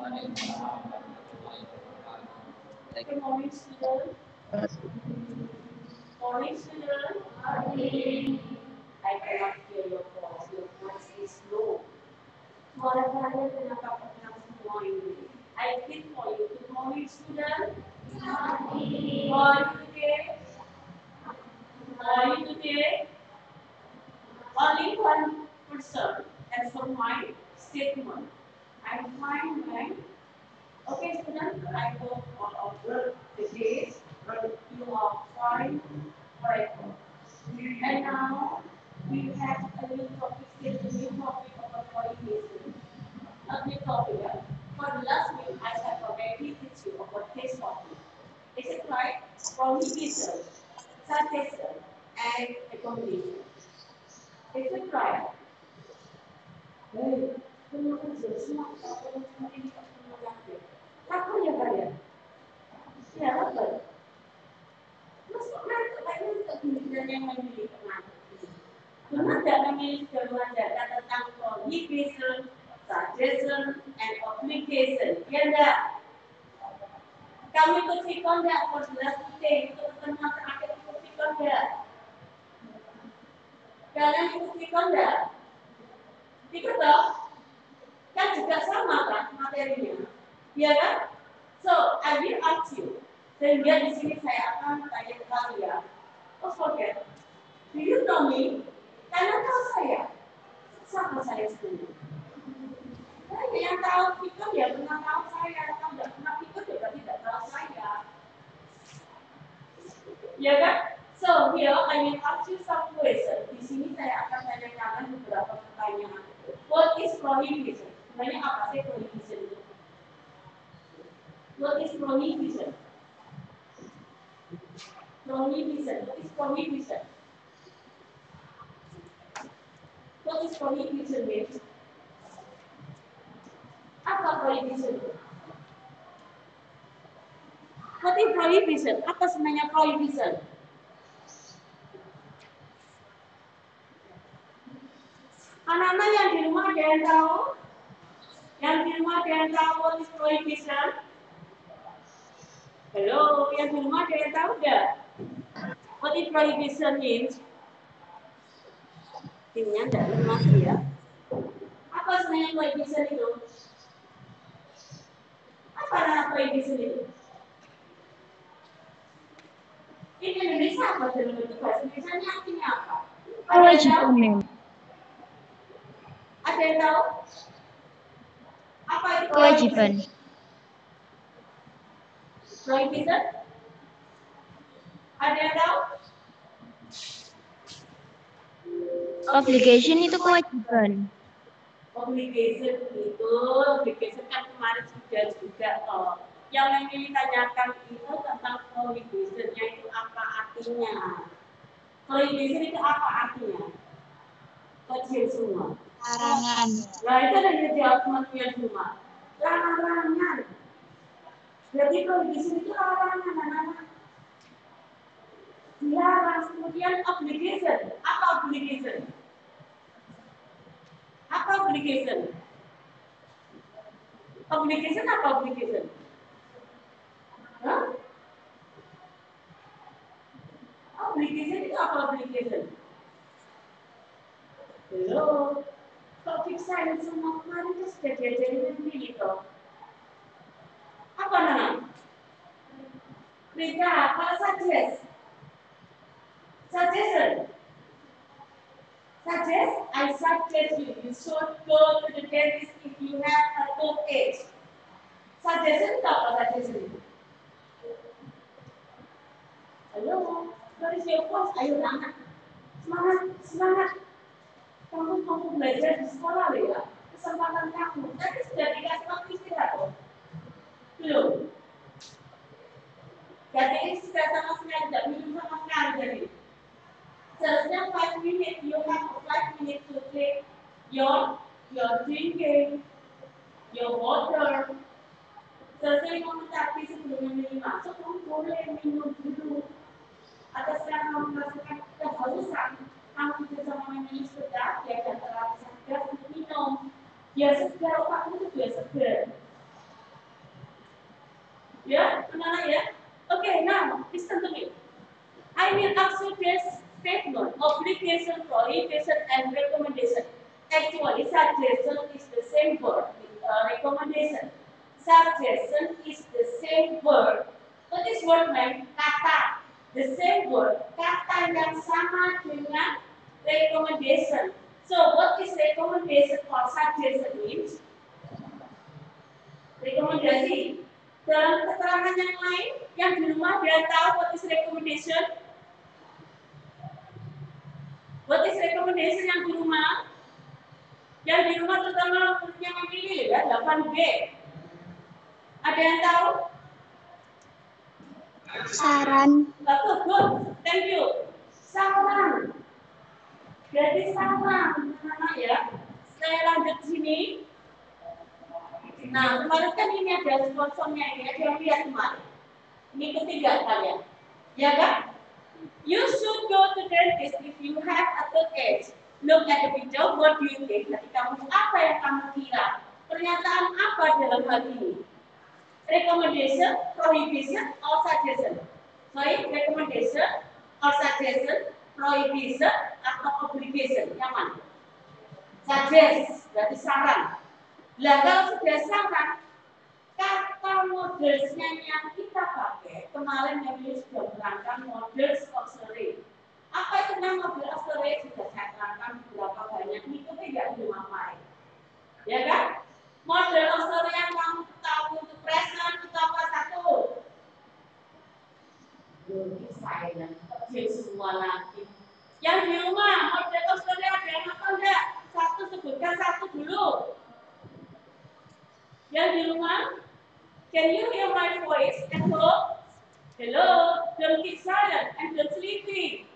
Good morning, student. Morning, student. Morning. I cannot hear your voice. Your voice is low. Suara kalian kenapa pernah semua ini? I repeat for you. Good morning, student. Good morning. How are you today? How are you today? Only one person answer my statement. I'm fine, man. Okay, students, I hope all of the days you are fine, right? And now we have a new topic, still a new topic about coordination. A new topic. For the last week, I have already teach you about this topic. Is it right? Prohibition, citation, and accommodation. Is it right? Hey, kenapa semua orang ini apa ya kalian? Ya, apa? Masuk masuk lagi untuk pendidikan yang memilih pengantin. Benar tidak memilih mengajarkan tentang prohibition, suggestion, and obligation? Ya enggak? Kamu ikut sikon enggak? Kelas penting untuk pertemuan terakhir ikut sikon enggak? Kalian ikut sikon enggak? Ikut dong? Kan juga sama kan materinya? Ya kan? So, I will ask you. Sehingga di sini saya akan tanya ke kalian. Oh, forget. Do you know me? Kalian tahu saya? Siapa saya sebenarnya? Nah, yang tahu pikir ya pernah tahu saya. Kalau tidak pernah pikir juga tidak tahu saya. Ya kan? So, here I will ask you some questions. Di sini saya akan tanyakan beberapa pertanyaan. What is prohibition? Sebenarnya apa sih prohibition itu? What is prohibition? Prohibition. What is prohibition? What is prohibition means? Apa prohibition? What is prohibition? Apa sebenarnya prohibition? Anak-anak yang di rumah ada yang tahu? Yang di rumah ada yang tahu what is prohibition? Halo, yang di rumah ada yang tahu nggak? What is prohibition means? Timnya nggak lemah ya. Apa sebenarnya prohibition itu? Apa nama prohibition itu? Ini Indonesia apa dalam bentuk bahasa Indonesia artinya apa? Kewajiban. Ada yang tahu? Apa itu Kewajiban. Prohibition? Ada yang tahu? Obligation itu kewajiban. Obligation kan kemarin sudah juga yang ingin ditanyakan itu tentang prohibitionnya itu apa artinya? Prohibition itu apa artinya? Kecil semua. Larangan. Nah itu ada yang jawab teman-teman semua. Larangan. Jadi prohibition itu larangan anak-anak. Dilarang. Kemudian obligation. Apa obligation? Apa obligation? Obligation apa obligation? Hah? Obligation itu apa obligation? Belum. Kok fixain semua kemarin itu sudah diajarin sendiri toh. Apa namanya? Beda. Kalau suggest. Suggestion. Suggest, I suggest you should go to the dentist if you have a toothache. Suggestion itu apa suggestion? Halo, what is your voice? Ayo anak, semangat, semangat. Kamu mau belajar di sekolah ya? Kesempatan kamu. Tapi sudah dikasih waktu istirahat kok. Belum. Jadi sudah sama sekali tidak minum sama sekali jadi. Seharusnya 5 minutes, you have 5 minutes to take your drinking, your water. Seharusnya 5 menit tapi sebelum minum masuk, kamu boleh minum dulu. Atau sekarang kamu merasakan kehausan, kamu bisa sama minum sebentar, ya dan terlalu segar untuk minum. Biar segar, otakmu itu biar segar. Ya, anak-anak ya. Okay, now listen to me. I will ask you this statement: obligation, prohibition, and recommendation. Actually, suggestion is the same word with recommendation. Suggestion is the same word. What is word mean? Kata. The same word. Kata yang sama dengan recommendation. So, what is recommendation or suggestion means? Rekomendasi. Dalam keterangan yang lain, yang di rumah dia tahu what is recommendation? What is recommendation yang di rumah? Yang di rumah terutama yang memilih ya, 8G. Ada yang tahu? Saran. Bagus, good. Thank you. Saran. Jadi saran, anak ya. Saya lanjut sini. Nah, kemarin kan ini ada sponsornya ini, ada yang lihat kemarin. Ini ketiga kalian. Ya kan? You should go to dentist if you have a toothache. Look at the picture. What do you think? Jadi kamu apa yang kamu kira? Pernyataan apa dalam hal ini? Recommendation, prohibition, or suggestion? Sorry, recommendation, or suggestion, prohibition, atau obligation? Yang mana? Suggest, berarti saran. Lah kalau sudah saran, kata modelsnya yang kita pakai kemarin yang ini sudah berangkat models auxiliary. Apa itu nama model auxiliary? Sudah saya terangkan berapa banyak itu tidak dimakai, ya kan? Model auxiliary yang kamu tahu untuk present itu apa? Satu, silent, kecil semua lagi. Yang di rumah model auxiliary ada yang apa enggak? Satu, sebutkan satu dulu. Yang di rumah, can you hear my voice at home? Hello, don't keep silent and don't sleeping.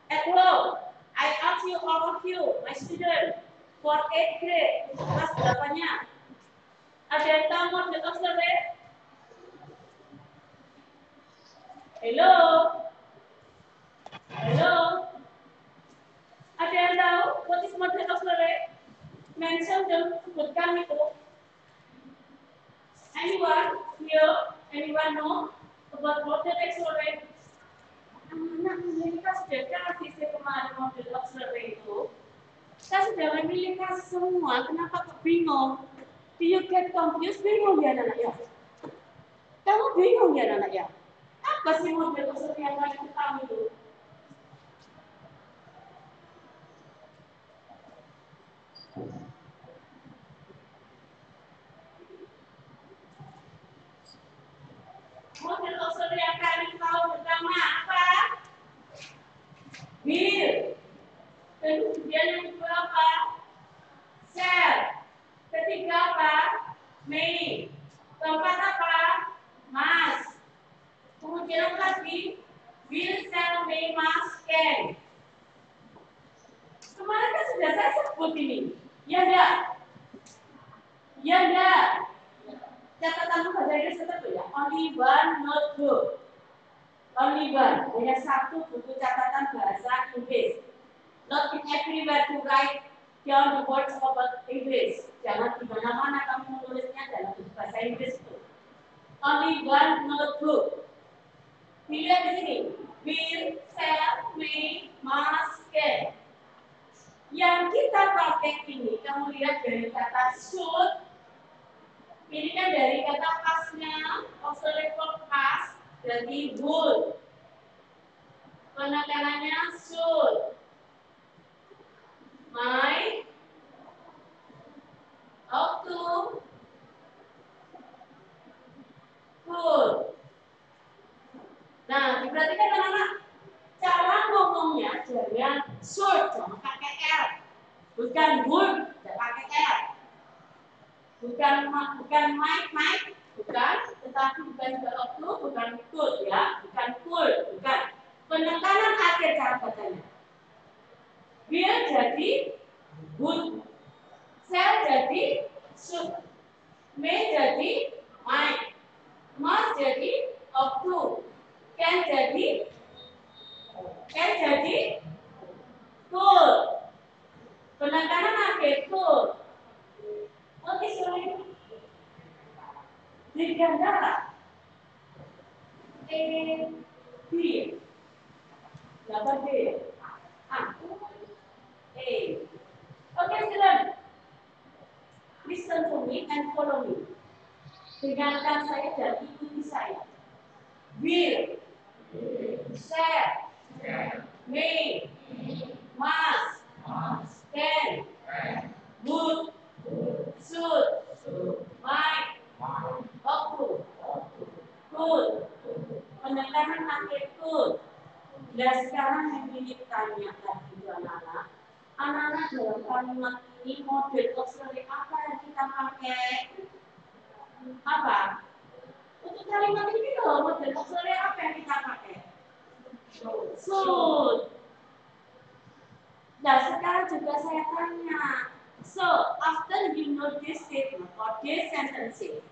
At home, I ask you, all of you, my student, for 8th grade, kelas berapanya? Ada yang tahu model auxiliary? Hello? Hello? Ada yang tahu what is model auxiliary? Mention dan sebutkan itu. Anyone here? Anyone know about model auxiliary? Anak mereka sudah kasih saya kemarin model auxiliary itu. Saya sudah memilih semua. Kenapa kok bingung? Do you get confused? Bingung ya anak ya? Kamu bingung ya anak ya? Apa sih model auxiliary yang paling utama itu? Model auxiliary yang kalian tahu pertama apa? Will. Kemudian yang kedua apa? Shall. Ketiga apa? May. Keempat apa? Must. Kemudian lagi will, shall, may, must, can. Kemarin kan sudah saya sebut ini. Ya enggak? Ya enggak? Catatan bahasa Inggris tetap ya. Only one notebook. Only one. Hanya satu buku catatan bahasa Inggris. Not in everywhere to write down the words about English. Jangan di mana-mana kamu menulisnya dalam bahasa Inggris itu. Only one notebook. Dilihat di sini. Will, shall, may, must, can. Yang kita pakai ini, kamu lihat dari kata should. Ini kan dari kata pasnya, auxiliary verb pas, berarti would. Penekanannya should. My, ought to, could. Nah, diperhatikan anak-anak. Cara ngomongnya jangan should, jangan pakai R. Bukan would, jangan pakai R. Bukan might, bukan, tetapi bukan juga ought to, bukan could ya, bukan could, bukan. Penekanan akhir cara bacanya. Will jadi would, shall jadi should, may jadi might, must jadi ought to, can jadi could. Penekanan akhir could. Oke, sorry. Di gandara. A, B. Letter B. A. Okay, student. Listen to me and follow me. Dengarkan saya dan ikuti saya. Will, share, may, must, can, would, should, might, ought to, could. Penekanan akhir could. Dan sekarang yang ingin tanya tadi itu anak-anak, anak-anak dalam kalimat ini model auxiliary apa yang kita pakai? Apa? Untuk kalimat ini loh, model auxiliary apa yang kita pakai? Should. Nah, sekarang juga saya tanya. So, after you know this statement or this sentence, you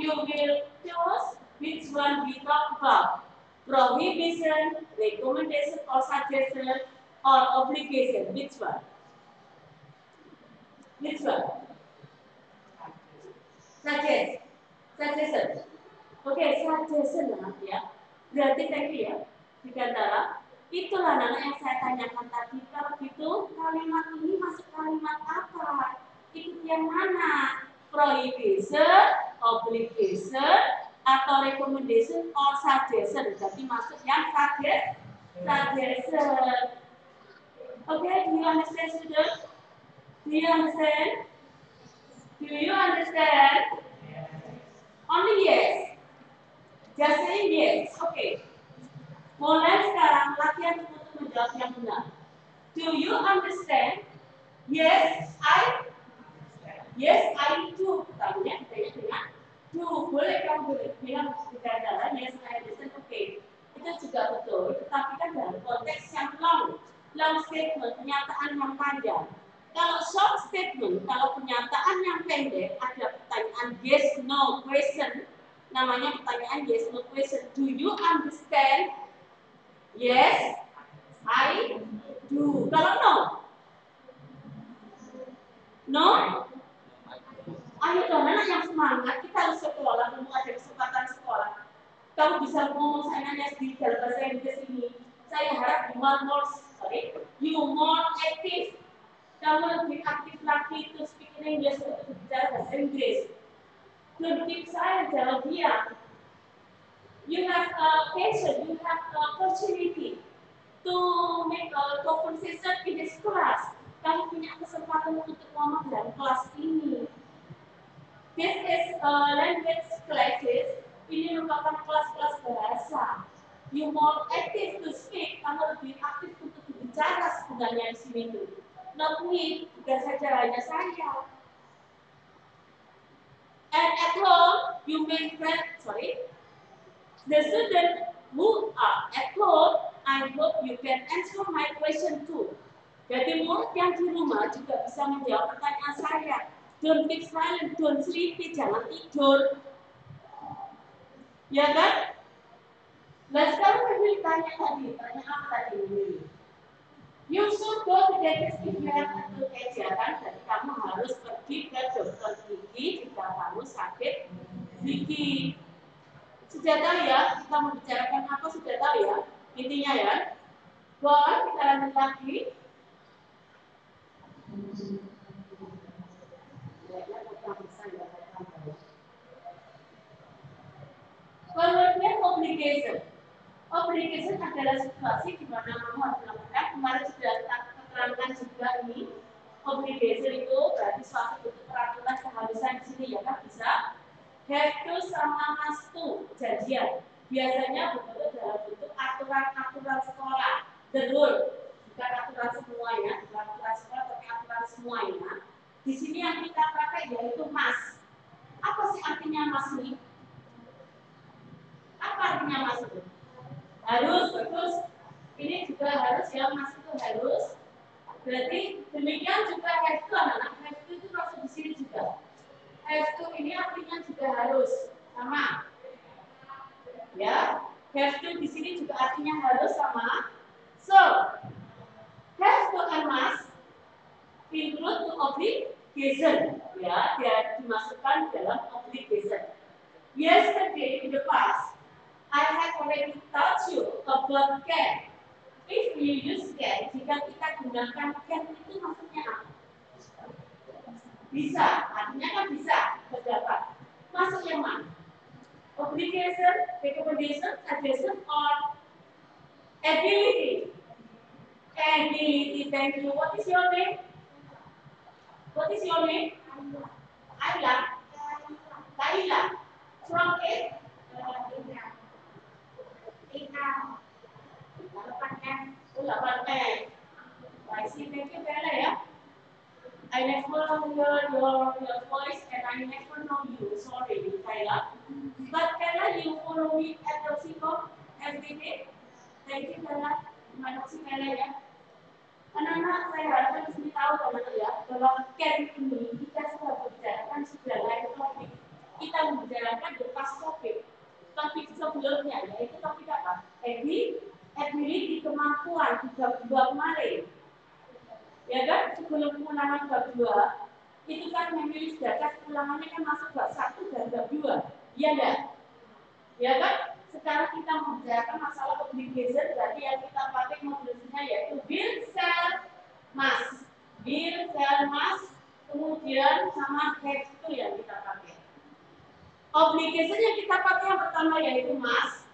will choose which one we talk about. Prohibition, recommendation or suggestion or obligation. Which one? Suggestion. Oke, suggestion ya. Berarti tadi ya, dikatakan itulah anak yang saya tanyakan tadi. Kalau gitu kalimat ini masuk kalimat apa? Ikut yang mana? Prohibition, obligation, atau recommendation or suggestion. Berarti masuk yang suggestion. Okay, do you understand, student? Do you understand? Only yes. Just saying yes. Okay. Mulai sekarang latihan untuk menjawab yang benar. Do you understand? Yes, I do. Tanya dengan do. Boleh kamu bilang jalan yes, I understand. Okay. Itu juga betul. Tetapi kan dalam konteks yang long statement, pernyataan yang panjang. Kalau short statement, kalau pernyataan yang pendek, ada pertanyaan yes, no, question. Namanya pertanyaan yes, no, question. Do you understand? Yes, I do. Kalau no, ayo dong anak yang semangat. Kita harus sekolah, mau ada kesempatan sekolah. Kamu bisa ngomong saya nanya di dalam bahasa Inggris ini. Saya harap you more active. Kamu lebih aktif lagi to speak in English untuk bicara bahasa Inggris. Don't keep silent, jangan diam. You have occasion, you have opportunity to make a conversation in this class. Kamu punya kesempatan untuk ngomong dalam kelas ini. This is language classes. Ini merupakan kelas-kelas bahasa. You more active to speak. Kamu lebih aktif untuk berbicara sebenarnya di sini tuh. Not me, bukan saja hanya saya. And at home, you may the student who are at home, I hope you can answer my question too. Jadi murid yang di rumah juga bisa menjawab pertanyaan saya. Don't keep silent, don't sleepy, jangan tidur. Ya kan? Nah sekarang saya tanya apa tadi ini? You should go to the dentist if you have to kegiatan dan kamu harus pergi ke dokter gigi jika kamu sakit gigi. Sudah tahu ya, kita membicarakan apa sudah tahu ya, intinya ya. Go on, kita lanjut lagi. Kemudian obligation. Obligation adalah situasi di mana kamu harus melakukan. Kemarin sudah terangkan juga ini. Obligation itu berarti suatu bentuk peraturan keharusan di sini ya kan bisa. Have to sama must to, janjian. Biasanya berbentuk dalam bentuk aturan-aturan sekolah. The rule, bukan aturan semuanya, bukan aturan sekolah tapi aturan semuanya. Di sini yang kita pakai yaitu must. Apa sih artinya must ini? Apa artinya must itu? Harus, bagus. Ini juga harus ya, must itu harus. Berarti demikian juga have to anak-anak. Have to itu masuk di sini juga. Have to ini artinya juga harus sama. Ya, have to di sini juga artinya harus sama. So, have to and must include to obligation. Ya, dia dimasukkan dalam obligation. Yesterday in the past, I had already taught you about can. If you use can, jika kita gunakan can itu maksudnya apa? Bisa, artinya kan bisa, terdapat. Maksudnya mana? Obligation, recommendation, suggestion, or ability? Ability, thank you. What is your name? What is your name? Ayla. Laila. From it? I see, thank you, Bella, yeah? I never hear your voice and I never know you. Sorry, Kayla. But Kayla, you follow me at the Siko every day. Thank you, Kayla. Terima kasih, Kayla, ya. Anak-anak, saya harapkan di sini tahu teman-teman ya, bahwa camp ini kita sudah membicarakan sudah lain topik. Kita membicarakan the past topik. Topik sebelumnya, yaitu topik apa? Ability, kemampuan, dua kemarin. Ya kan, sebelum ulangan bab 2 itu kan memilih data ulangannya kan masuk bab 1 dan bab 2. Iya enggak? Ya kan? Sekarang kita membicarakan masalah obligation, berarti yang kita pakai modulnya yaitu bill, sell, mass. Bill, sell, mass, kemudian sama have to yang kita pakai. Obligation yang kita pakai yang pertama yaitu mass,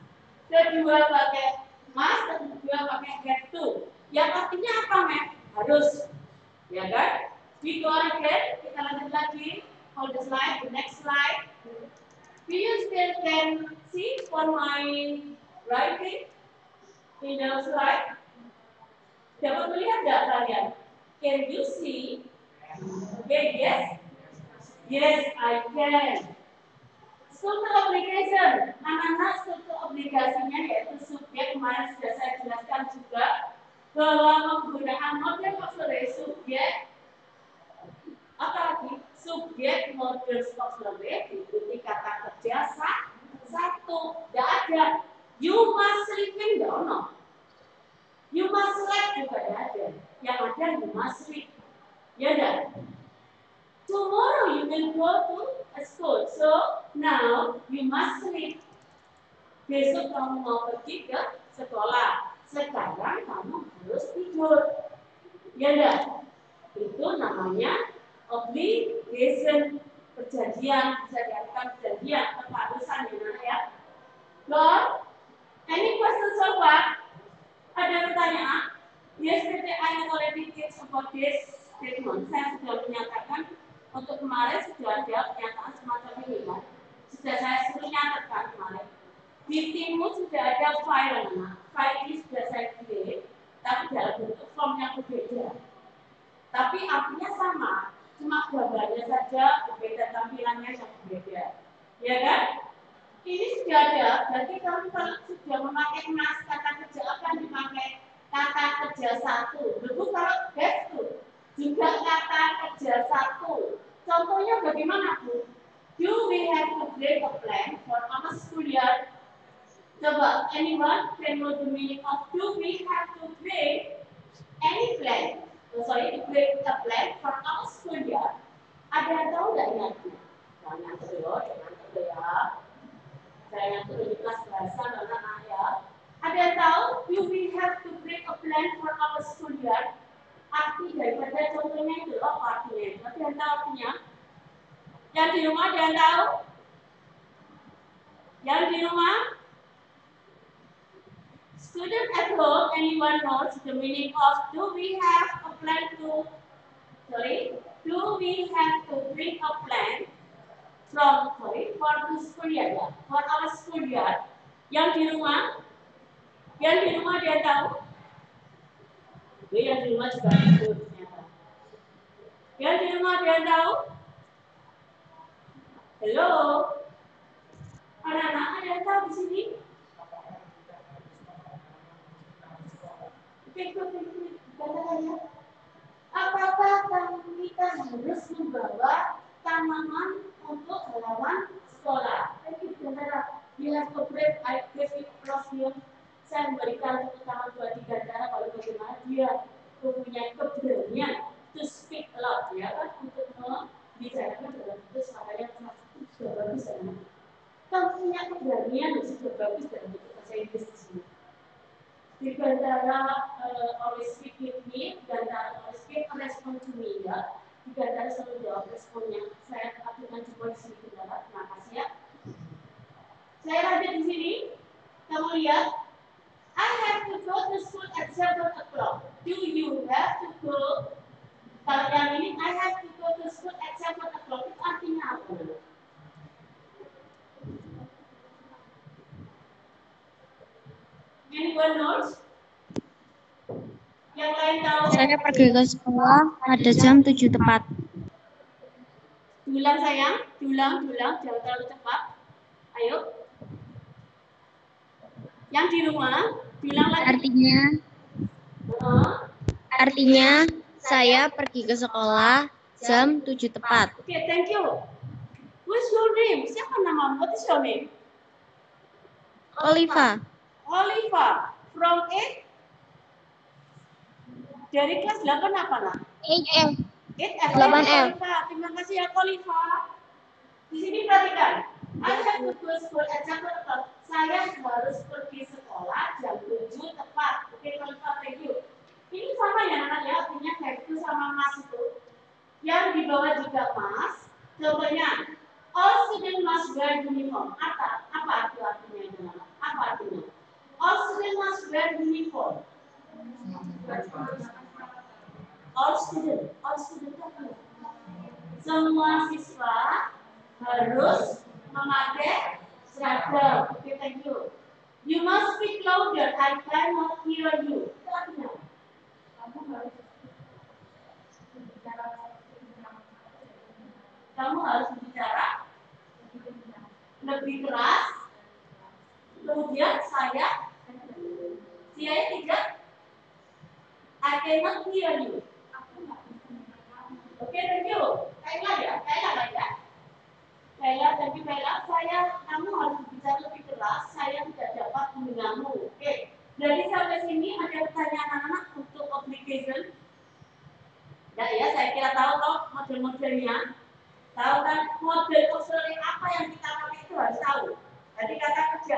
kedua pakai mass, kedua pakai have to. Yang artinya apa, Mek? Harus, ya kan? We go ahead, kita lanjut lagi. Hold the slide, the next slide. Do you still can see on my writing in the slide? Dapat melihat tidak kalian? Can you see? Okay, yes? Yes, I can. Struktur obligation, anak-anak struktur obligasinya yaitu subjek, kemarin sudah saya jelaskan juga bahwa menggunakan model auxiliary subjek, apalagi subjek model auxiliary diikuti kata kerja satu, tidak ada. You must sleeping, tidak ada. You must sleep juga tidak ada. Yang ada you must sleep, ya tidak. Tomorrow you will go to a school, so now you must sleep. Besok kamu mau pergi ke sekolah. Sekarang kamu harus tidur. Ya enggak? Itu namanya obligation, perjanjian, bisa diartikan perjanjian, keharusan ya. Lord, any questions so far? Ada pertanyaan? Yesterday I already teach about this statement. Saya sudah menyatakan untuk kemarin sudah ada pernyataan semacam ini kan. Sudah saya suruh nyatakan kemarin. Di timmu sudah ada file, file ini sudah saya kirim, tapi dalam bentuk form yang berbeda. Tapi artinya sama, cuma gambarnya saja berbeda, tampilannya yang berbeda. Ya kan? Ini sudah ada, berarti kamu kalau sudah memakai mas kata kerja akan dipakai kata kerja satu. Lalu kalau have to juga kata kerja satu. Contohnya bagaimana, Bu? Do we have to create a plan for our school year? Coba, anyone can know the meaning of do we have to create any plan? To create a plan for our school year. Ada yang tahu nggak ini? Jangan terus, ya. Saya yang terus di kelas bahasa karena ayah. Ada yang tahu do we have to create a plan for our school year? Arti daripada contohnya itu apa artinya? Tapi yang tahu artinya? Yang di rumah ada yang tahu? Yang di rumah? Student at home, anyone knows the meaning of do we have a plan to, do we have to bring a plan for the school year, for our school year. Yang di rumah dia tahu? Yang di rumah juga ikut ternyata. Yang di rumah dia tahu? Hello? Anak-anak ada yang tahu di sini? Apakah kita harus membawa tanaman untuk halaman sekolah? Bila konkret, I give it across here. Saya memberikan untuk taman 2-3 cara kalau bagaimana dia mempunyai keberanian to speak aloud, ya kan, untuk membicarakan dalam bentuk suara yang sudah bagus. Kamu punya keberanian sudah bagus dalam bahasa Inggris di sini. Di antara always speak with me, di antara always speak respond to me ya. Di antara selalu jawab responnya. Saya akan coba di sini kendala. Terima kasih ya. Saya lanjut di sini. Kamu lihat. I have to go to school at 7 o'clock. Do you have to go? Kalau yang ini, I have to go to school at 7 o'clock. Itu artinya apa? Anyone knows? Yang lain tahu? Saya pergi ke sekolah pada jam 7 tepat. Diulang sayang, diulang, jangan terlalu cepat. Ayo. Yang di rumah, diulang lagi. Artinya saya pergi ke sekolah jam 7 tepat. Oke, thank you. What's your name? Siapa namamu? What is your name? Oliva. Oliva. From 8? Dari kelas 8 apa nak? 8F. 8F. 8F. Terima kasih ya Oliva. Di sini perhatikan. I have to go school at 7 o'clock. Saya harus pergi sekolah jam 7 tepat. Oke, Oliva, thank you. Ini sama ya anak ya, artinya have to sama mas itu. Yang di bawah juga mas. Contohnya, all students must wear uniform. Apa itu artinya itu? Apa artinya? All students must wear uniform. All student apa? Semua siswa harus memakai seragam. Oke, thank you. You must speak louder. I cannot hear you. Itu artinya kamu harus berbicara lebih keras. Kemudian saya tidak. I cannot hear you. Oke, thank you. Kayla ya. Kayla, thank you Kayla. Kamu harus berbicara lebih keras. Saya tidak dapat mendengarmu. Oke. Jadi sampai sini ada pertanyaan anak-anak untuk application. Nah ya, saya kira tahu toh model-modelnya. Tahu kan model auxiliary apa yang kita pakai itu harus tahu. Jadi kata kerja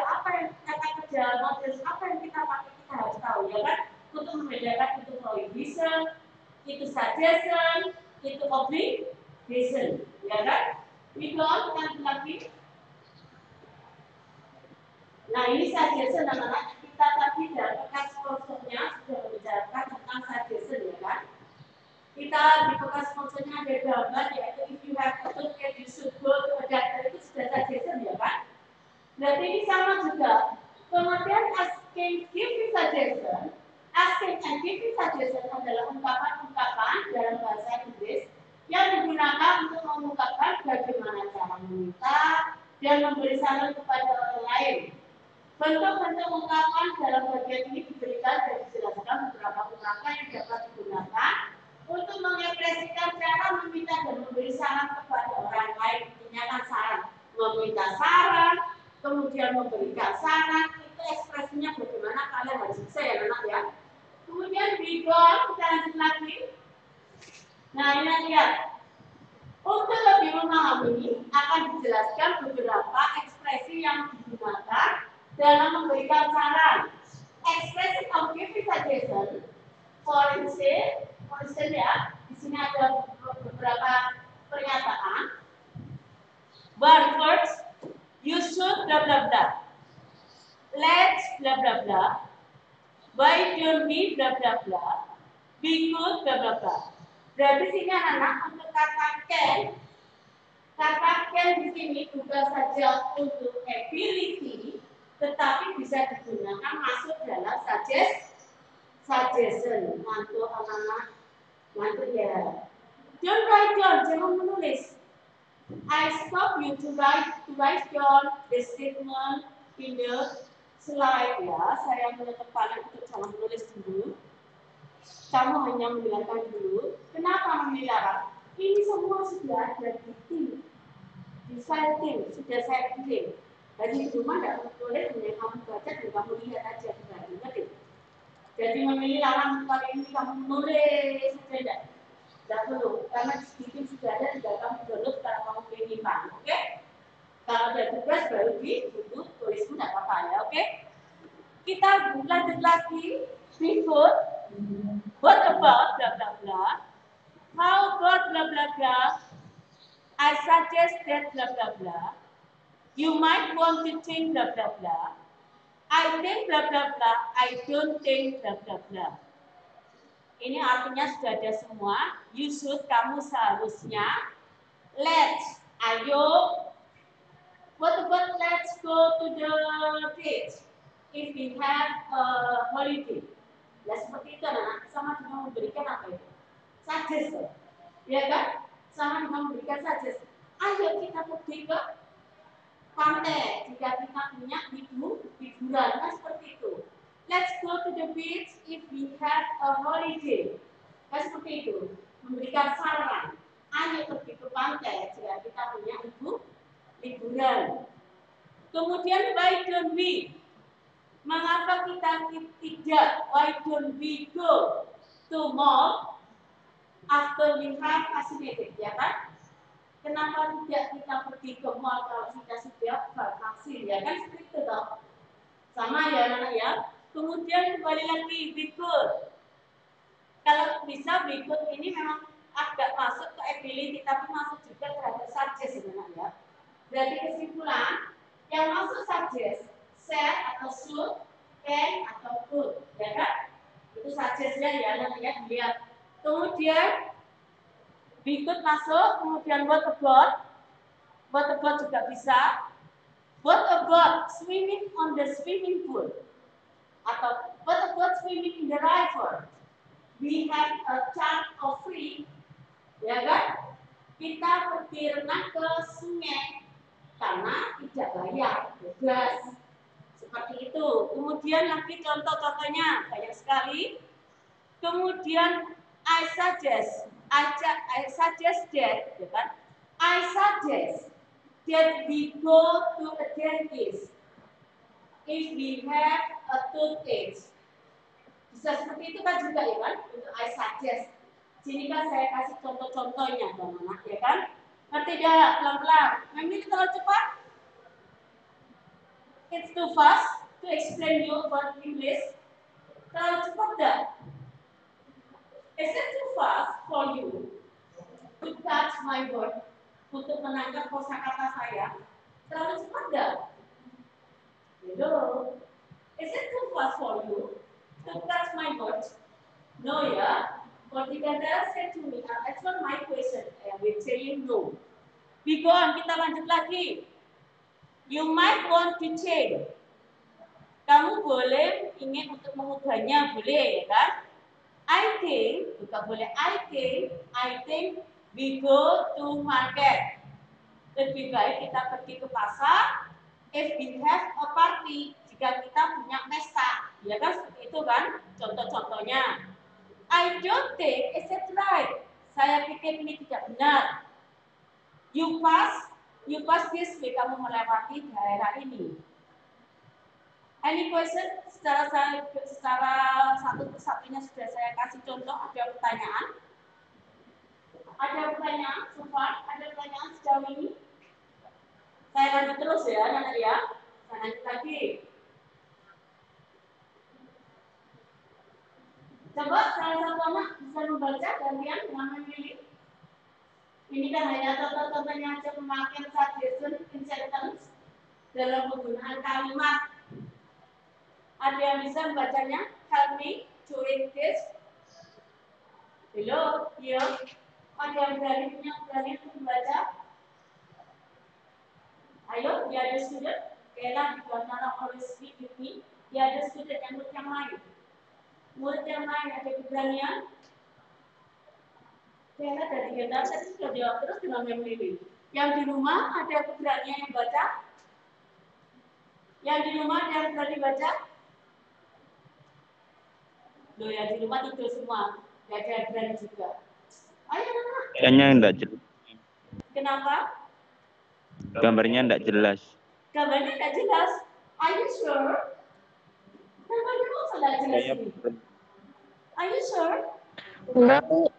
model apa yang kita pakai kita harus tahu ya kan? Untuk membedakan itu prohibition, itu suggestion, itu obligation, ya kan? Itu kita lagi. Nah ini suggestion anak-anak kita tadi dalam bekas sponsornya sudah membicarakan tentang suggestion ya kan? Kita di bekas sponsornya ada gambar yaitu if you have a toolkit you should go to a doctor, itu sudah suggestion ya kan? Berarti ini sama juga. Kemudian asking giving suggestion adalah ungkapan-ungkapan dalam bahasa Inggris yang digunakan untuk mengungkapkan bagaimana cara meminta dan memberi saran kepada orang lain. Bentuk-bentuk ungkapan dalam bagian ini diberikan dan dijelaskan beberapa ungkapan yang dapat digunakan untuk mengekspresikan cara meminta dan memberi saran kepada orang lain. Intinya kan saran, meminta saran, kemudian memberikan saran, itu ekspresinya bagaimana kalian harus bisa ya anak ya. Kemudian bidon, kita lanjut lagi. Nah ini lihat. Untuk lebih memahami akan dijelaskan beberapa ekspresi yang digunakan dalam memberikan saran. Ekspresi of giving suggestion, for instance ya, di sini ada beberapa pernyataan. One first, you should blah blah blah. Let's blah blah blah. Why don't we blah blah blah. We could blah blah blah. Berarti sini anak-anak untuk kata can di sini bukan saja untuk ability, tetapi bisa digunakan masuk dalam suggestion. Mantu anak-anak, mantu ya. Don't write down, jangan menulis. I stop you to write down the statement in the slide ya. Saya menetapkan untuk jangan menulis dulu. Kamu hanya mendengarkan dulu. Kenapa melarang? Ini semua sudah ada di tim, di file tim, sudah saya kirim. Jadi di rumah tidak boleh hanya kamu baca dan kamu lihat aja berarti. Jadi memilih larang kali ini kamu menulis saja tidak perlu, karena di tim sudah ada, tidak kamu download karena kamu pengen. Oke? Kalau ada tugas baru di lanjut lagi. Berikut. What about blah blah blah? How about blah blah blah? I suggest that blah blah blah. You might want to think blah blah blah. I think blah blah blah. I don't think blah blah blah. Ini artinya sudah ada semua. You should, kamu seharusnya. Let's, ayo. What about let's go to the beach if we have a holiday? Ya seperti itu anak, sama dengan memberikan apa itu? Suggest, ya kan? Sama dengan memberikan suggest. Ayo kita pergi ke pantai jika kita punya liburan, nah seperti itu. Let's go to the beach if we have a holiday. Nah seperti itu, memberikan saran. Ayo pergi ke pantai jika kita punya liburan. Kemudian why don't we? Mengapa kita tidak? Why don't we go to mall after we have vaccinated, ya kan? Kenapa tidak kita pergi ke mall kalau kita sudah vaksin, ya kan? Seperti itu toh. Sama ya anak ya. Kemudian kembali lagi berikut. Kalau bisa berikut ini memang agak masuk ke ability, tapi masuk juga terhadap suggest sebenarnya. Berarti kesimpulan yang masuk suggest, share atau should, can atau could, ya kan? Itu suggestnya ya anak ya, dilihat. Kemudian berikut masuk, kemudian what about juga bisa. What about swimming on the swimming pool? Atau what about swimming in the river? We have a charge of free, ya kan? Kita pergi renang ke sungai karena tidak bayar, bebas. Seperti itu. Kemudian lagi contoh-contohnya banyak sekali. Kemudian I suggest that, ya kan? I suggest that we go to a dentist if we have a toothache. Bisa seperti itu kan juga ya kan? Untuk I suggest. Sini kan saya kasih contoh-contohnya, teman-teman, ya kan? Ngerti tidak? Pelan-pelan. Memang ini terlalu cepat? It's too fast to explain you about English. Terlalu cepat tidak? Is it too fast for you to catch my word? Untuk menangkap kosakata saya? Terlalu cepat tidak? Hello? Is it too fast for you to catch my words? No, ya. What the Gandhara said to me, it's not my question. I am saying no. We go on, kita lanjut lagi. You might want to change. Kamu boleh ingin untuk mengubahnya, boleh ya kan? I think, bukan boleh I think we go to market. Lebih baik kita pergi ke pasar. If we have a party, jika kita punya pesta, ya kan seperti itu kan? Contoh-contohnya. I don't think is it right. Saya pikir ini tidak benar. You pass this way, kamu melewati daerah ini. Any question? Secara satu persatunya sudah saya kasih contoh. Ada pertanyaan? Ada pertanyaan? So far, ada pertanyaan sejauh ini? Saya lanjut terus ya, anak ya. Saya lanjut lagi. Coba salah satu anak bisa membaca gantian dengan memilih. Ini kan hanya contoh-contohnya aja pemakaian suggestion in sentence dalam penggunaan kalimat. Ada yang bisa membacanya? Help me to read this. Hello, ya. Ada yang berani untuk membaca? Ayo, the other student. Kayaklah di antara always speak with me. The other student yang lain. Murid yang lain ada keberanian. Kayaklah dari Gandhara tadi sudah jawab terus dengan memilih. Yang di rumah ada keberanian yang baca? Yang di rumah ada yang berani baca? Loh ya di rumah tidur semua. Gak ada yang berani juga. Ayo anak. Kayaknya enggak jelas. Kenapa? Gambarnya enggak jelas. Gambarnya enggak jelas. Are you sure? Gambarnya masa enggak jelas ini? Are you sure? Enggak, Bu.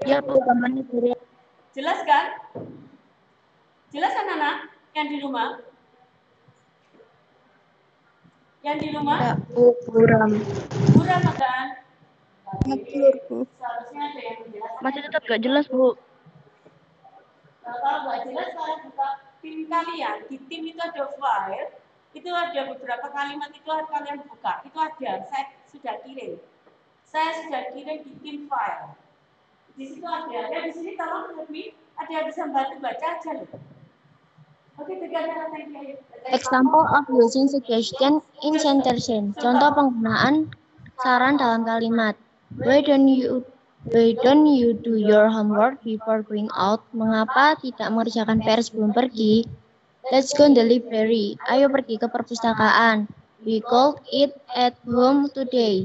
Ya, Bu, gambarnya jelas. Jelas kan? Jelas anak-anak yang di rumah? Yang di rumah? Enggak, Bu, buram. Buram kan? Ngeblur, Bu. Seharusnya ada yang menjelaskan. Masih tetap gak jelas, Bu. Kalau nggak jelas, kalian buka tim kalian. Di tim itu ada file, itu ada beberapa kalimat itu harus kalian buka. Itu ada, saya sudah kirim. Saya sudah kirim di tim file. Di situ ada. Ya di sini tolong lebih ada yang bisa bantu baca aja loh. Oke, Example of using suggestion in sentence. Contoh penggunaan saran dalam kalimat. Why don't you do your homework before going out? Mengapa tidak mengerjakan PR sebelum pergi? Let's go to the library. Ayo pergi ke perpustakaan. We could eat at home today.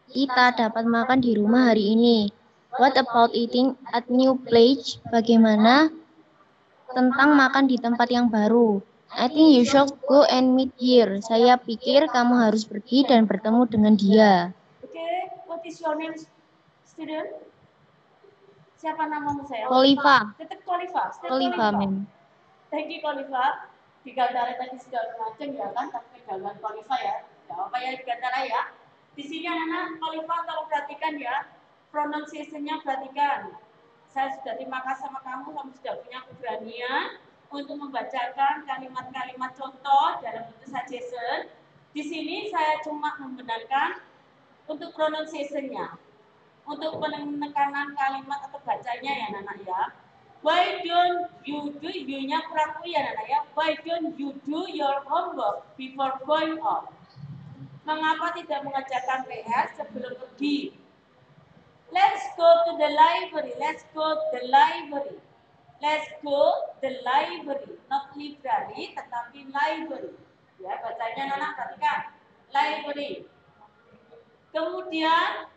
Kita dapat makan di rumah hari ini. What about eating at new place? Bagaimana tentang makan di tempat yang baru? I think you should go and meet here. Saya pikir kamu harus pergi dan bertemu dengan dia. Oke, what is your name, student? Siapa namamu saya? Kolifa. Tetap Kolifa. Kolifa, mem. Thank you, Kolifa. Di Gantara tadi sudah ngaceng ya kan, tapi jangan Kolifa ya. Ya apa ya di Gantara ya. Di sini anak-anak Kolifa tolong perhatikan ya. Pronunciation-nya perhatikan. Saya sudah terima kasih sama kamu sudah punya keberanian untuk membacakan kalimat-kalimat contoh dalam bentuk suggestion. Di sini saya cuma membenarkan untuk pronunciation-nya. Untuk penekanan kalimat atau bacanya ya anak-anak ya. Why don't you do, you-nya kurang ya anak-anak ya. Why don't you do your homework before going out? Mengapa tidak mengerjakan PR sebelum pergi? Let's go to the library. Let's go to the library. Let's go the library. Not library, tetapi library. Ya, bacanya anak-anak perhatikan. Library. Kemudian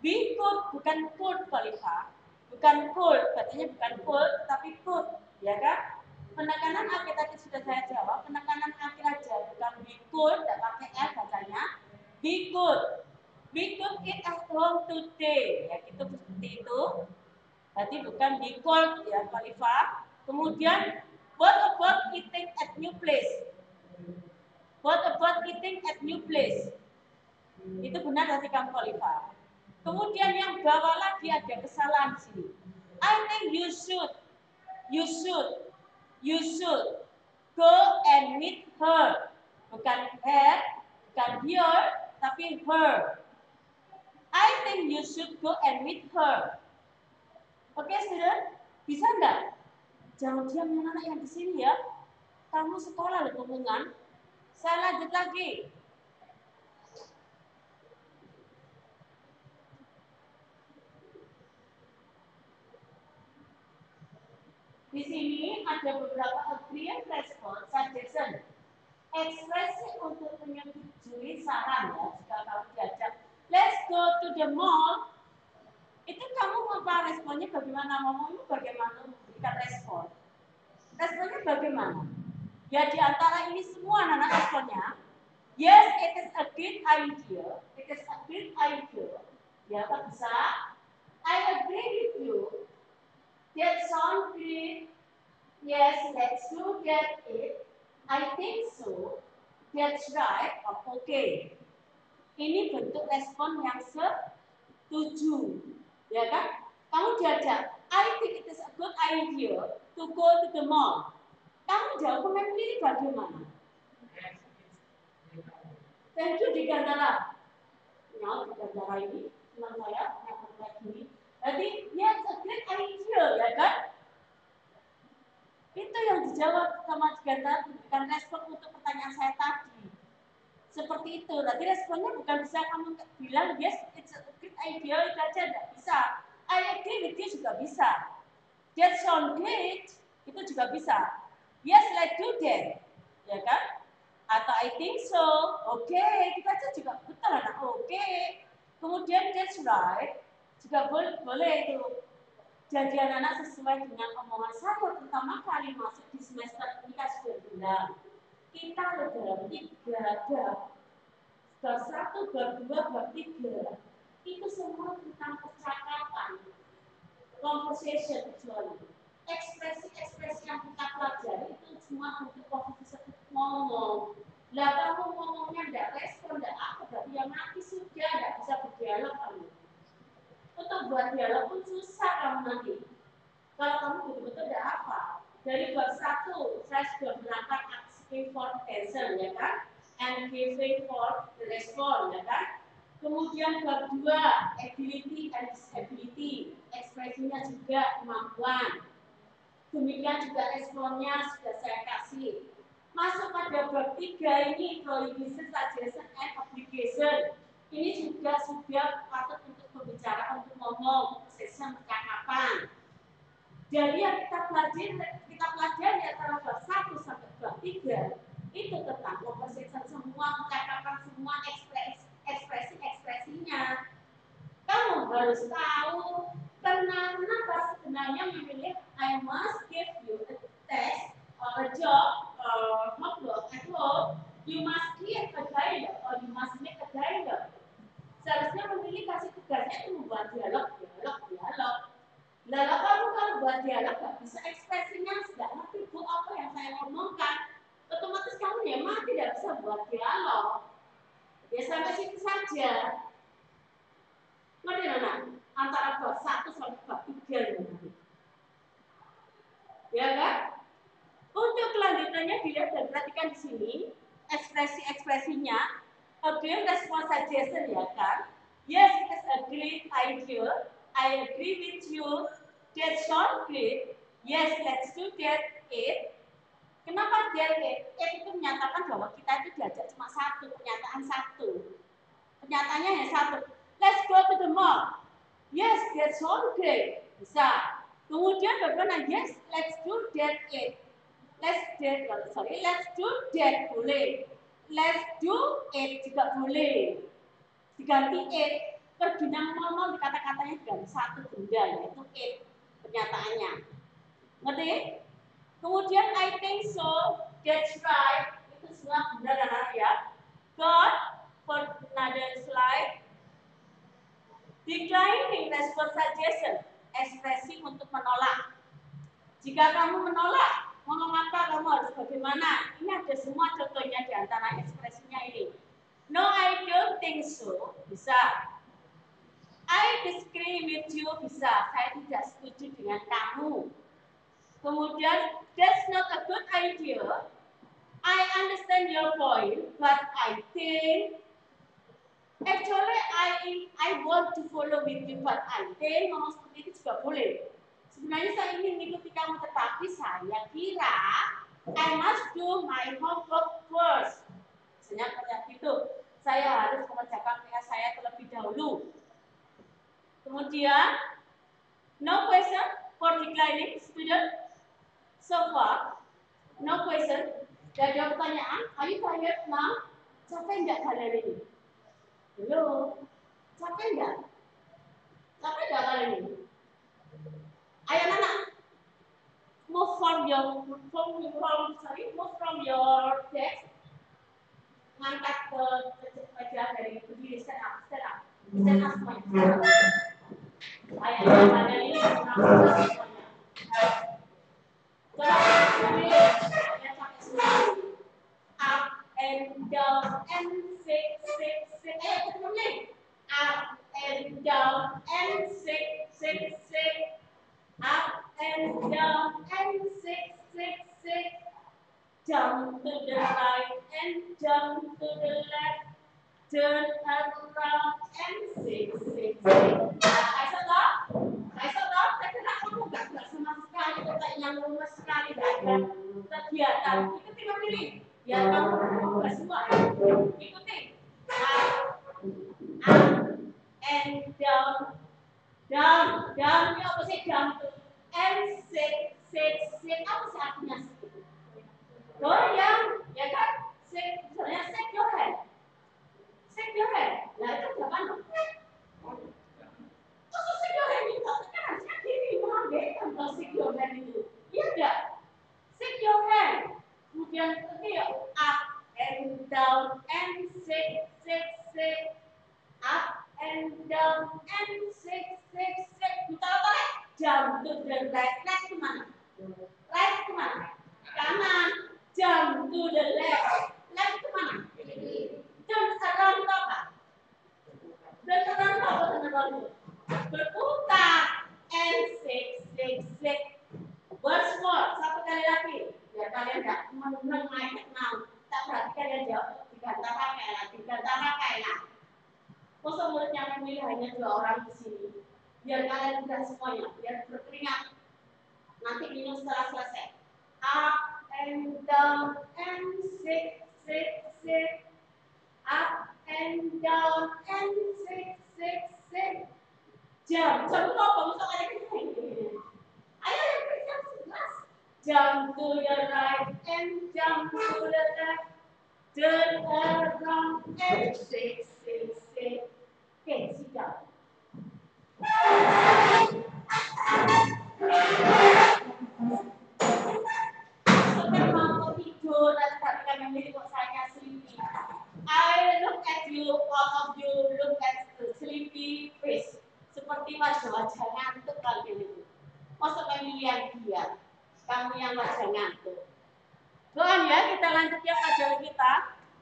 we could, bukan could Khalifah, bukan could, katanya bukan could, tapi could, ya kan? Penekanan akhir tadi sudah saya jawab, penekanan akhir aja, bukan we could, tidak pakai L bacanya, we could eat at home today, ya gitu seperti itu. Tadi bukan we could, ya Khalifah. Kemudian, what about eating at new place? What about eating at new place? Itu benar dari kamu Khalifah. Kemudian yang bawah lagi ada kesalahan di sini. I think you should go and meet her. Bukan her, bukan your, tapi her. I think you should go and meet her. Oke, student? Bisa enggak? Jangan diam anak-anak yang di sini ya. Kamu sekolah loh hubungan. Saya lanjut lagi. Di sini ada beberapa agree and response suggestion. Ekspresi untuk menyetujui saran ya, jika kamu diajak, let's go to the mall. Itu kamu apa responnya bagaimana? Ngomongnya bagaimana memberikan respon? Responnya bagaimana? Ya di antara ini semua anak-anak responnya, yes, it is a good idea. It is a good idea. Ya, Pak bisa. I agree with you. That sounds great. Yes, let's do that it. I think so. That's right. Oh, okay. Ini bentuk respon yang setuju. Ya kan? Kamu diajak, I think it is a good idea to go to the mall. Kamu jawab pilih bagaimana? Thank you di Gantara. Nah, di Gantara ini, teman saya, yang ini. Jadi, yes, a great idea, ya kan? Itu yang dijawab sama Gantara, bukan respon untuk pertanyaan saya tadi. Seperti itu. Tadi responnya bukan bisa kamu bilang yes, it's a good idea, itu aja tidak bisa. I agree with you juga bisa. That sound great, itu juga bisa. Yes, let's do that, ya kan? Atau I think so, oke, kita aja juga betul anak, oke. Kemudian that's right, juga boleh itu. Jadi anak-anak sesuai dengan omongan saya pertama kali masuk di semester ini kan sudah bilang kita dalam 3 bab 1, bab 2, bab 3 itu semua tentang percakapan, conversation kecuali ekspresi-ekspresi yang kita pelajari itu semua untuk posisi ngomong. Lah kamu ngomongnya dialog pun susah kamu nanti. Kalau kamu betul-betul tidak hafal. Dari bab 1, saya sudah menerangkan asking for attention, ya kan? And giving for the response, ya kan? Kemudian bab 2, ability and disability. Ekspresinya juga kemampuan. Demikian juga responnya sudah saya kasih. Masuk pada bab 3 ini, prohibition, suggestion, and obligation. Ini juga sudah patut untuk berbicara, untuk ngomong, session percakapan. Jadi yang kita pelajari antara bab 1 sampai bab 3 itu tentang conversation semua, percakapan semua, ekspresi-ekspresinya. Kamu harus tahu kenapa sebenarnya memilih I must give you a test or a job or homework at home. You must create a dialogue or you must make a dialogue. Seharusnya memilih kasih tugasnya itu membuat dialog. Lalu kamu kalau buat dialog gak bisa ekspresinya sudah ngerti bu apa yang saya ngomongkan, otomatis kamu memang tidak bisa buat dialog. Ya sampai situ saja. Ngerti nggak? Antara bab 1 sampai bab 3 nanti. Ya kan? Untuk kelanjutannya dilihat dan perhatikan di sini ekspresi-ekspresinya. Again, response suggestion, ya kan? Yes, it's a great idea. I agree with you. That sounds great. Yes, let's do that. It. Kenapa dia itu menyatakan bahwa kita itu diajak cuma satu, pernyataan satu. Pernyataannya hanya satu. Let's go to the mall. Yes, that sounds great. Bisa. Kemudian bagaimana? Yes, let's do that. It. Let's do that boleh. Let's do it juga boleh. Diganti it. Pergi ngomong di kata-katanya diganti satu benda, yaitu it. Pernyataannya. Ngerti? Kemudian I think so. That's right. Itu semua benar ya. God, for another slide. Declining response suggestion. Ekspresi untuk menolak. Jika kamu menolak, ngomong apa, kamu harus bagaimana? Ini ada semua contohnya di antara ekspresinya ini. No, I don't think so. Bisa. I disagree with you. Bisa. Saya tidak setuju dengan kamu. Kemudian, that's not a good idea. I understand your point, but I think actually I want to follow with you, but I think ngomong seperti itu juga boleh. Sebenarnya saya ingin mengikuti kamu, tetapi saya kira I must do my homework first. Misalnya seperti itu, saya harus mengerjakan PR saya terlebih dahulu. Kemudian, no question for declining student. So far, no question. Tidak ada pertanyaan. Are you tired now? Capek enggak kalian ini? Belum. Capek enggak? Capek enggak kalian ini? Ayo anak, move from your desk. Ngangkat ke meja dari berdiri, stand up semuanya. Ayo kalian ini semuanya. Up and down and sit. Up and down and sit. Up and down and sit. Jump to the right and jump to the left. Turn around and sit. I stop. Saya kira kamu nggak sama sekali, katanya lemes sekali, nggak ada kegiatan. Ikuti memilih. Ya kamu nggak semua. Ikuti. Up and down. Ini apa sih down tuh? And sit. Apa sih artinya sit? Goyang, ya kan? Sit, misalnya shake your hand. Nah itu apa? Terus shake your hand itu kan diri mengandaikan kalau shake your hand itu. Iya enggak? Shake your hand. Kemudian up and down and sit. Up and down and sit. Kita apa? Jump to the right. Left kemana? Right kemana? Kanan. Jump to the left. Left kemana? Turn around apa? Berputar. Nanti minum setelah selesai. Up and down and sit, sit, sit. Up and down and sit, sit, sit. Jump itu apa? Masuk ada ini. Ayo yang kerja sebelas. Jump to the right and jump to the left. Turn around and sit, sit, sit. Okay, sit down. Mau tidur, tapi kami milih kok saya sleepy. I look at you, all of you look at the sleepy face. Seperti wajah-wajah ngantuk kalian itu. Masa kami lihat dia, kamu yang wajah ngantuk. Doan ya, kita lanjut ya pelajaran kita.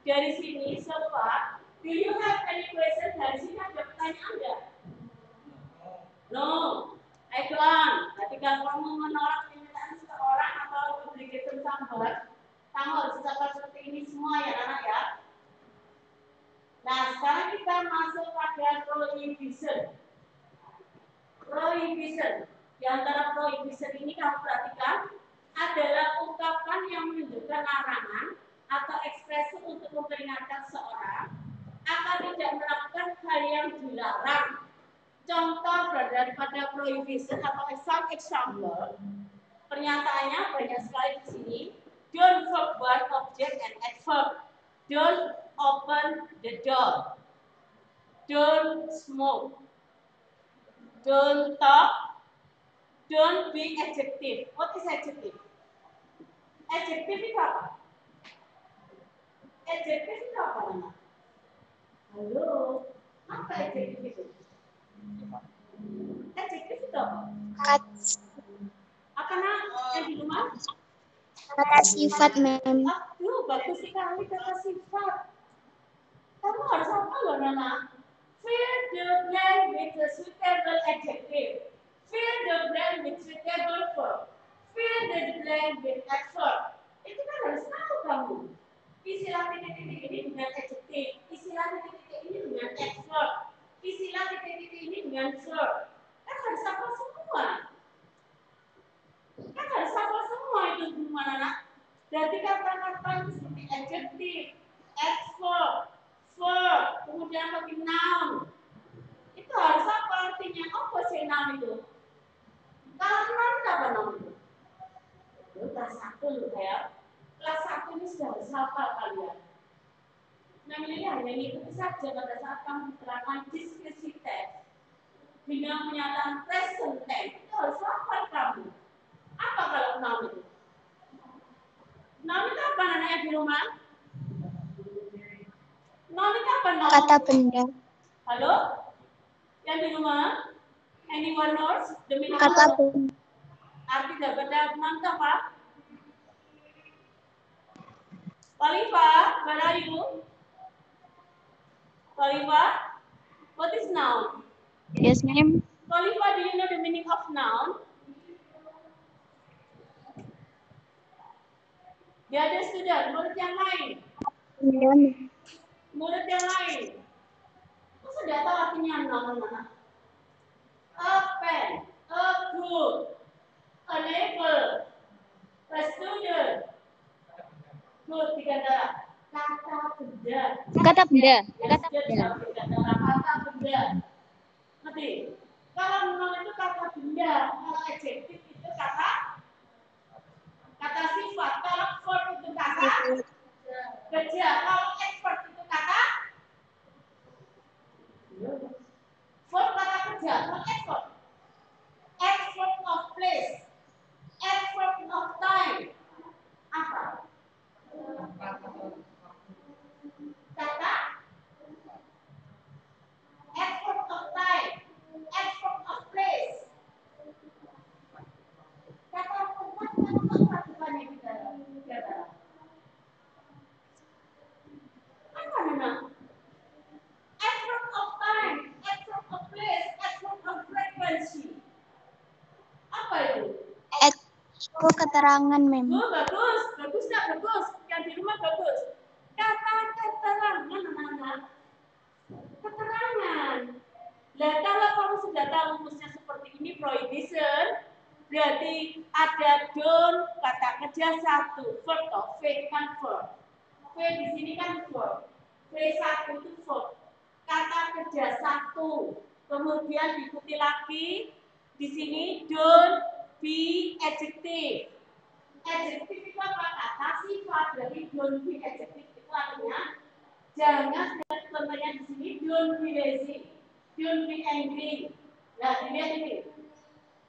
Dari sini, so far, do you have any question? Dari sini ada pertanyaan enggak? No. Ayo doan, ketika kamu menolak permintaan seseorang atau memberikan sambar, kamu harus ucapkan seperti ini semua ya anak ya. Nah, sekarang kita masuk pada prohibition. Prohibition. Di antara prohibition ini kamu perhatikan adalah ungkapan yang menunjukkan larangan atau ekspresi untuk memperingatkan seorang akan tidak melakukan hal yang dilarang. Contoh daripada prohibition atau example. Pernyataannya banyak sekali di sini. Don't forward object and adverb. Don't open the door. Don't smoke. Don't talk. Don't be adjective. What is adjective? Adjective itu apa? Adjective itu apa nama? Halo, apa adjective itu? Adjective itu apa? Apa nama yang di rumah? Kata sifat, Mem. Aduh, bagus sekali kata sifat. Kamu harus apa loh, Nana? Fill the blank with a suitable adjective. Fill the blank with suitable verb. Fill the blank with adverb. Itu kan harus tahu kamu. Istilah titik-titik ini dengan adjective. Istilah titik-titik ini dengan adverb. Istilah titik-titik ini dengan verb. Kan harus hafal semua. Kan harus hafal semua itu semua anak. Jadi kata-kata seperti adjective, adverb, verb, kemudian lagi noun. Itu harus apa artinya? Apa sih noun itu? Kalau noun apa noun itu? Kelas 1 loh ya. Kelas 1 ini sudah harus hafal kalian. Namanya hanya mengikuti saja pada saat kamu diterangkan deskripsi teks dengan pernyataan present tense. Itu harus hafal kamu. Apa kalau noun itu? Noun itu apa namanya di rumah? Noun itu apa noun? Kata benda. Halo? Yang di rumah? Anyone knows? The meaning Kata of benda. arti daripada noun itu apa? Oliva, where are you? Oliva, what is noun? Yes, Mem. Oliva, do you know the meaning of noun? The other student, murid yang lain. Benda. Murid yang lain. Kok sudah tahu artinya noun mana? A pen, a book, a label, a student. Good, tiga darah. Kata benda. Kata benda. Kata benda. Kata benda. Nanti, kalau noun itu kata benda, kalau adjektif itu kata sifat. Kalau verb itu kata kerja. Kalau adverb itu kata verb kata kerja. Kalau adverb, adverb of place, adverb of time. Apa? Kata adverb of time, adverb of place. Kata tempat apa bukannya kita? Apa nama? Adverb of time, adverb of place, adverb of frequency. Apa itu? Itu keterangan, Mem. Oh, bagus, bagus tak bagus. Yang di rumah bagus. Kata keterangan, mana? Keterangan. Nah, kalau kamu sudah tahu rumusnya seperti ini, prohibition, Berarti ada don't, kata kerja satu, verb toh, V kan verb. V di sini kan verb. V satu itu verb. Kata kerja satu. Kemudian diikuti lagi di sini don't, be, adjective. Adjective itu apa? Kata sifat. Berarti don't be adjective itu artinya jangan, contohnya di sini don't be lazy, don't be angry. Nah, dilihat ini.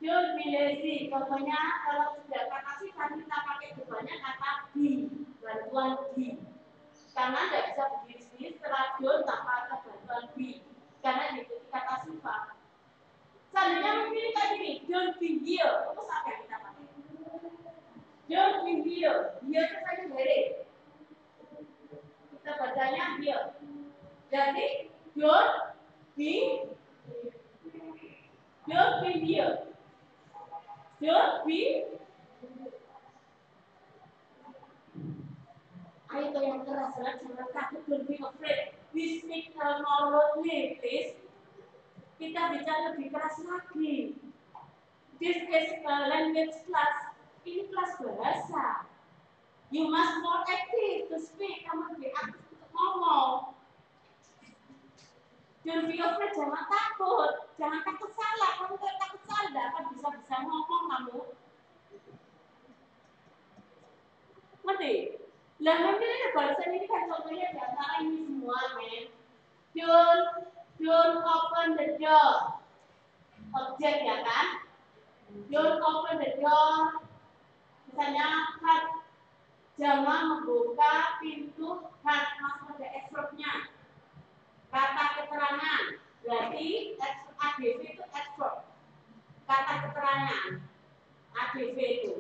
Don't be lazy. Contohnya kalau sudah kata sifat kita pakai depannya kata be, bantuan be. Karena tidak bisa berdiri sendiri setelah don't tanpa ada bantuan be. Karena diikuti kata sifat. Selanjutnya memilih kayak gini, don't be here. Terus apa yang kita pakai? Don't be here. Here itu saja dari. Kita bacanya here. Jadi don't be here. Don't be. Ayo tuh yang keras, jangan takut, don't be afraid. We speak more loudly, please. Kita bicara lebih keras lagi. This is a language class. Ini kelas bahasa. You must more active to speak. Kamu lebih aktif untuk ngomong. Don't be afraid, jangan takut. Jangan takut salah. Kamu kalau takut salah, tidak akan bisa ngomong kamu. Ngerti? Lah memilih bahasa ini kan contohnya di antara ini semua, men. Don't open the door. Objek ya kan? Don't open the door. Misalnya cut. Jangan membuka pintu. Cut masuk ada adverb-nya. Kata keterangan. Berarti ADV itu adverb. Kata keterangan. ADV itu.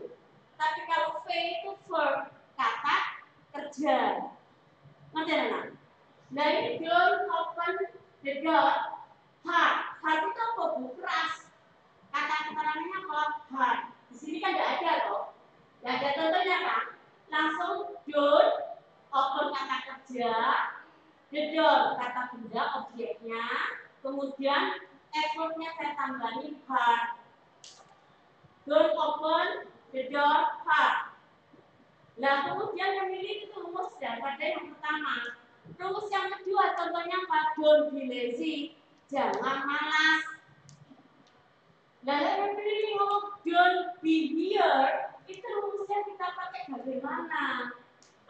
Tapi kalau V itu verb. Kata kerja. Ngerti anak? Nah ini don't open the door. Hard. Hard itu apa? Bu keras. Kata keterangannya apa? Hard. Di sini kan tidak ada toh. Tidak ada contohnya kan? Langsung don't open kata kerja. The door kata benda objeknya. Kemudian adverb-nya saya tambahin hard. Don't open the door hard. Nah, kemudian yang milih itu rumus daripada yang pertama. Rumus yang kedua contohnya apa? Don't be lazy. Jangan malas. Nah, yang pilih ngomong don't be here. Itu rumusnya kita pakai bagaimana?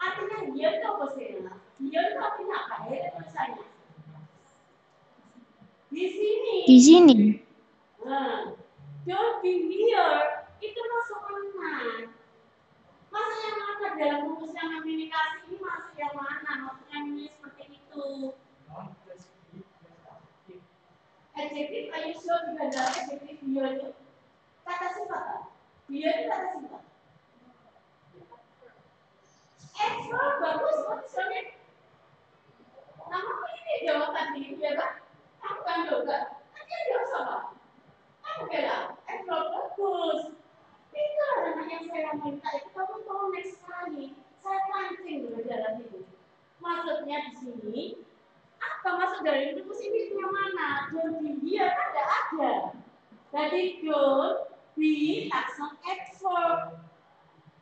Artinya here itu apa sih? Here itu artinya apa? Ya, tulisannya. Di sini. Di sini. Nah, don't be here. Itu masuk mana? Masuk yang mana dalam rumus yang komunikasi ini masuk yang mana? Maksudnya ini seperti itu. Adjektif, are you sure juga ada adjektif dia itu? Kata sifat. Dia itu kata sifat. Adverb bagus, maksudnya. Nama ini jawab tadi, ya kan? Kamu kan juga. Nanti jawab sama. Kamu bilang, adverb bagus. Itu anak yang saya minta itu kamu tolong next kali. Saya pancing dulu dalam itu. Maksudnya di sini, apa maksud dari rumus ini yang mana? Don't be here kan tidak ada. Jadi don't be langsung adverb.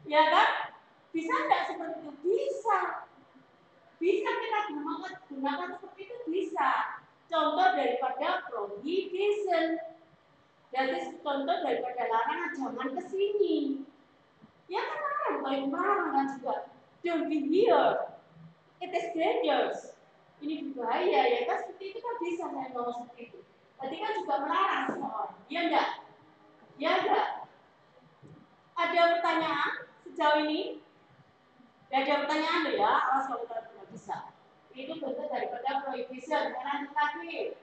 Ya kan? Bisa tidak seperti itu? Bisa. Bisa kita gunakan seperti itu bisa. Contoh daripada prohibition. Jadi contoh daripada larangan jangan ke sini. Ya kan larangan, baik larangan juga. Don't be here. It is dangerous. Ini berbahaya ya kan, seperti itu kan bisa saya ngomong seperti itu. Tadi kan juga melarang seseorang. Ya enggak? Ya enggak? Ada pertanyaan sejauh ini? Ya ada pertanyaan loh ya, awas kalau tidak bisa. Itu bentuk daripada prohibition. Jangan lagi.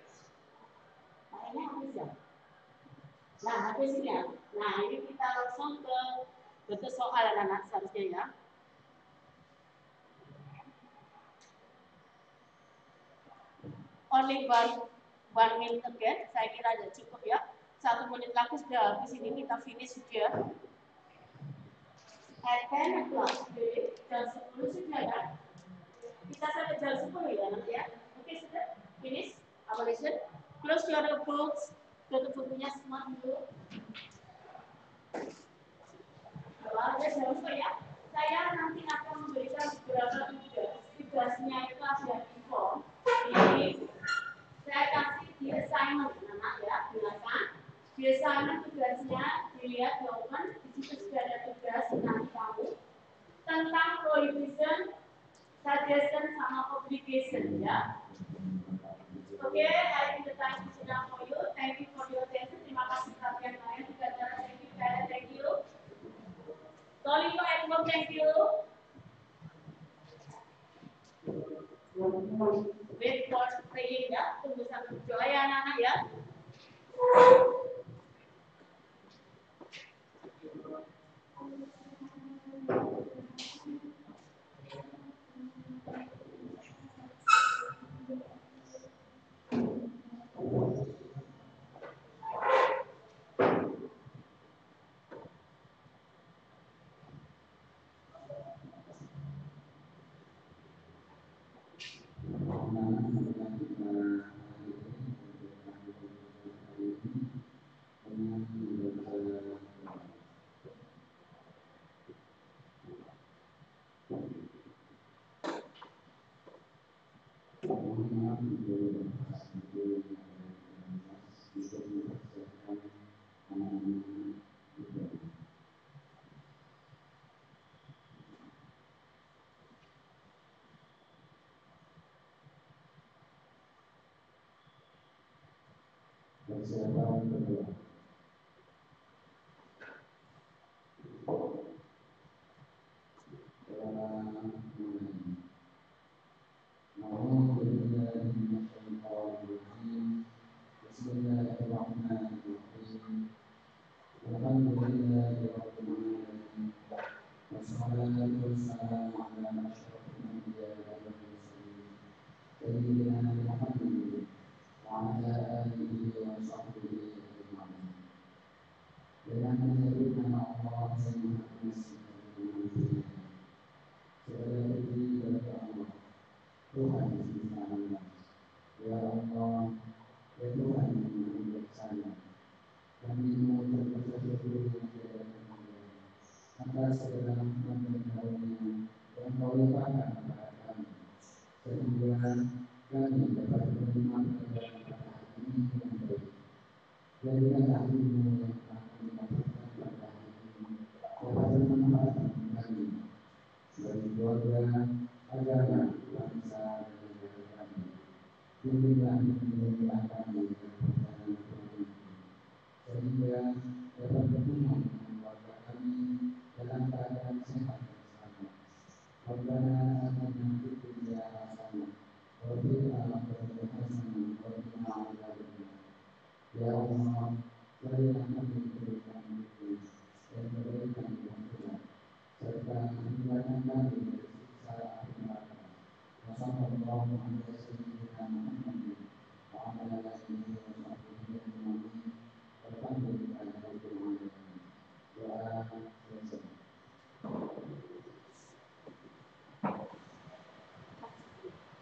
Kayaknya habis ya. Nah, habis ini ya. Nah, ini kita langsung ke bentuk soal anak-anak seharusnya ya. Only one minute again. Saya kira sudah cukup ya. 1 menit lagi sudah habis ini kita finish sudah. At 10 o'clock, jam 10 sudah kan? Kita sampai jam 10 ya nanti ya. Oke sudah finish our lesson. Close your books. Tutup bukunya semua dulu. Ada jangan lupa ya. Saya nanti akan memberikan beberapa tugas. Tugasnya itu ada di form. Ini saya kasih di assignment, anak ya, silakan. Di assignment tugasnya dilihat di open. Di situ sudah ada tugas nanti kamu tentang prohibition, suggestion sama obligation ya. Oke, I think the time is enough for you. Thank you for your attention. Terima kasih perhatian kalian. Thank you, thank you. Calling for everyone, thank you. Wait for praying ya, tunggu sampai berdoa ya anak-anak ya. Persiapan berdoa.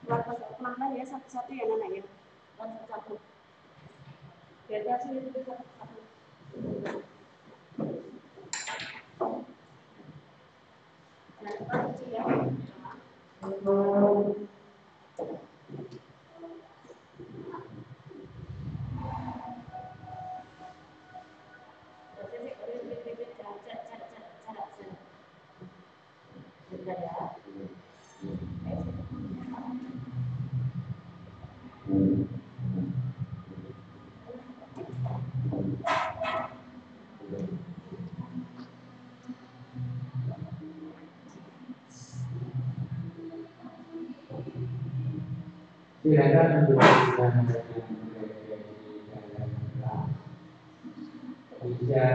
Pelan-pelan ya, satu-satu ya Nana ya. Satu-satu. Biar hasil itu satu-satu. Jangan lupa cuci ya. Silakan untuk bisa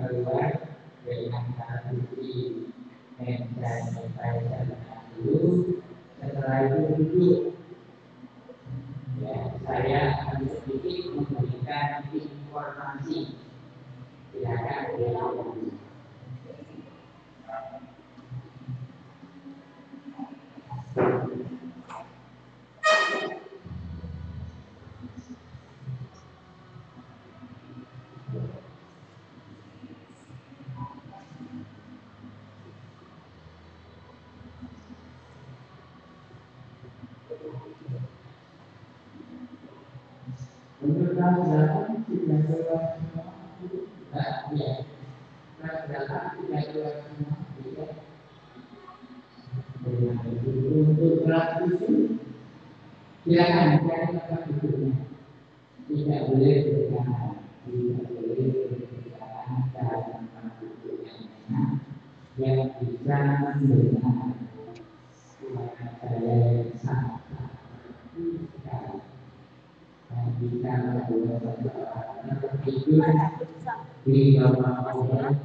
keluar dari antara bukti dan saya dulu. Setelah itu duduk. Ya, saya akan sedikit memberikan informasi. Silakan. kelas 8 sudah keluar semua. Nah, ya. Kelas 8 sudah keluar semua. Ya. Untuk kelas 7 silakan cari tempat duduknya. Tidak boleh berjalan, tidak boleh berjalan dalam tempat duduk yang enak, yang bisa mendengar suara saya yang sangat sekali, yang bisa membuat seseorang tertidur di bawah pohon